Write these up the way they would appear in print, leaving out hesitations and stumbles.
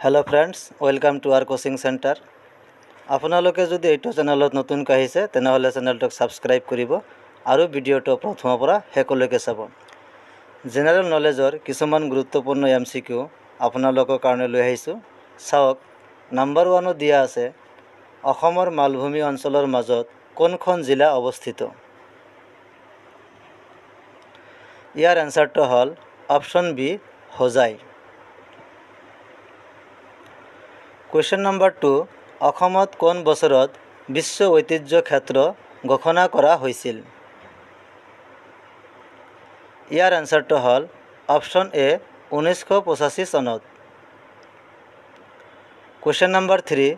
Hello friends welcome to our coaching centre आपनालोके যদি এইটো চেনেলত নতুন কাহিছে তেনেহলে চেনেলটোক সাবস্ক্রাইব কৰিব আৰু ভিডিওটো প্ৰথমৰ পৰা শেষলৈকে চাব জেনাৰেল নলেজৰ কিছুমান গুৰুত্বপূৰ্ণ এমসিকিউ আপোনালোকৰ কাৰণে লৈ আহিছো চাওক নাম্বাৰ 1 দিয়া আছে অসমৰ মালভূমি অঞ্চলৰ মাজত কোনখন জিলা অৱস্থিত ইয়াৰ আনসাৰটো হল option B Hojai Question number 2 অসমত কোন বছৰত বিশ্ব ঐতিহ্য ক্ষেত্ৰ ঘোষণা কৰা হৈছিল ইয়াৰ আনসাৰটো হল অপশন এ 1985 চনত Question number 3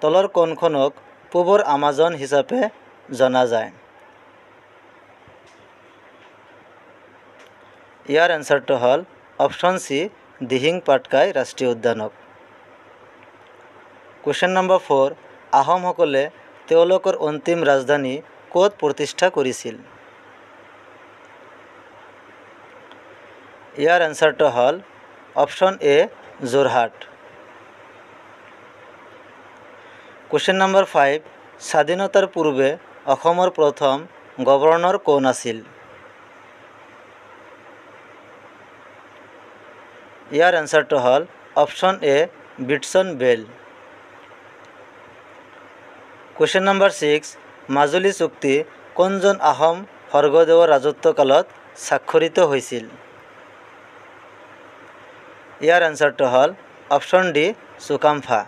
তলৰ কোনখনক পূবৰ আমাজন হিচাপে জনা যায় ইয়াৰ আনসাৰটো হল অপশন সি দিহিং পাটকাই ৰাষ্ট্ৰীয় উদ্যানক Question number 4 আহোমসকলে তেওঁলোকৰ অন্তিম ৰাজধানী ক'ত প্ৰতিষ্ঠা কৰিছিল ইয়াৰ আনসাৰটো হল option A Jorhat Question number 5 স্বাধীনতাৰ পূৰ্বে অসমৰ প্ৰথম গভৰ্ণৰ কোন আছিল ইয়াৰ আনসাৰটো হল option A Beatson Bell Question number 6 Majuli চুক্তি কোনজন আহোম স্বৰ্গদেৱৰ ৰাজত্বকালত স্বাক্ষৰিত হৈছিল ইয়াৰ আনসাৰটো হল option D Sukhampha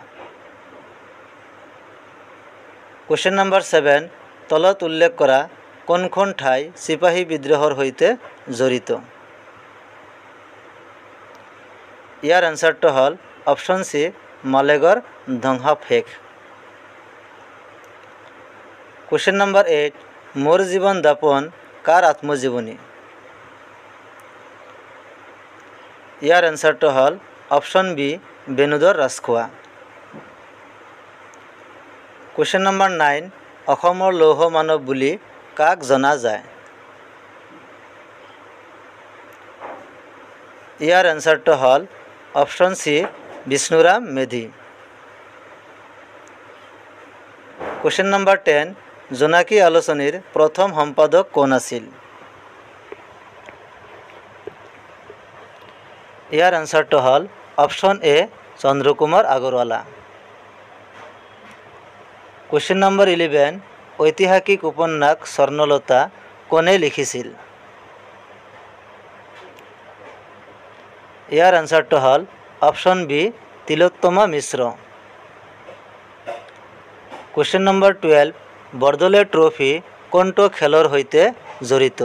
Question number 7 তলত উল্লেখ কৰা কোনখন ঠাই সিপাহী বিদ্ৰোহৰ সৈতে জড়িত ইয়াৰ আনসাৰটো হল option C Malegarh Dhonghafek Question number 8 মোৰ জীবন দাপন কাৰ আত্মজীবনী ইয়াৰ আনসাৰটো হল option B Benudhar Rajkhowa Question number 9 অসমৰ লৌহ মানৱ বুলি কাক জনা যায় ইয়াৰ আনসাৰটো হল option C Bishnuram Medhi Question number 10 Jonaki আলোচনীৰ প্ৰথম সম্পাদক কোন আছিল ইয়াৰ আনসাৰটো হল option A Chandrakumar Agarwala Question number 11 ঐতিহাসিক উপন্যাস স্বৰ্ণলতা কোনে লিখিছিল ইয়াৰ আনসাৰটো হল option B Tilottama Mishra Question number 12 Bordoloi trophy কোনটো খেলৰ সৈতে জড়িত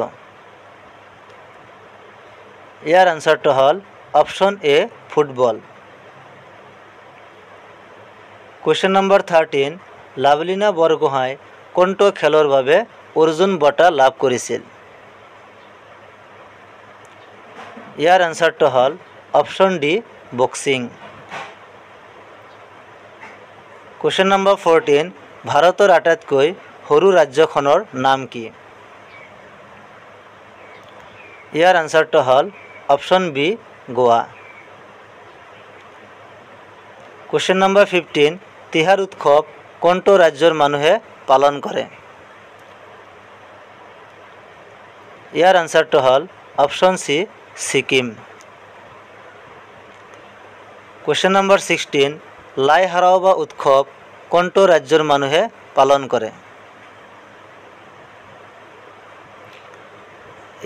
ইয়াৰ আনসাৰটো হল option A football Question number 13 Lovlina Borgohain কোনটো খেলৰ বাবে অৰ্জুন বঁটা লাভ কৰিছিল ইয়াৰ আনসাৰটো হল option D boxing Question number 14 ভাৰতৰ আটাইতকৈ সৰু ৰাজ্যখনৰ নাম কি ইয়াৰ আনসাৰটো হল option B Goa Question number 15 Tihar উৎসৱ কোনটো ৰাজ্যৰ মানুহে পালন কৰে ইয়াৰ আনসাৰটো হল option C Sikkim Question number 16 লাই হাৰাওবা উৎসৱ কোনটো ৰাজ্যৰ মানুহে পালন কৰে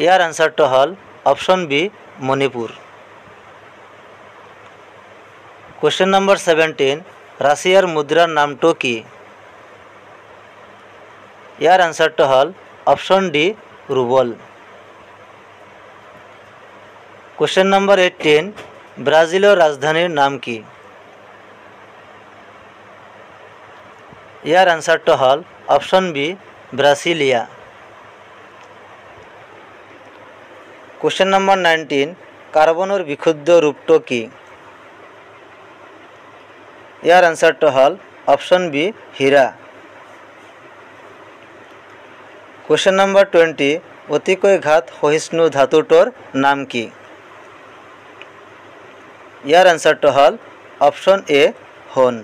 ইয়াৰ আনসাৰটো হল option B Manipur Question number 17 ৰাছিয়াৰ মুদ্ৰাৰ নামটো কি ইয়াৰ আনসাৰটো হল option D rouble Question number 18 ব্ৰাজিলৰ ৰাজধানীৰ নাম কি ইয়াৰ আনসাৰটো হল option B Brasilia Question number 19 কাৰ্বনৰ বিশুদ্ধ ৰূপটো কি ইয়াৰ আনসাৰটো হল অপশন বি হীৰা Question number 20 অতিকৈ ঘাত সহিষ্ণু ধাতুটোৰ নাম কি ইয়াৰ আনসাৰটো হল অপশ্যন এ হৰ্ণ।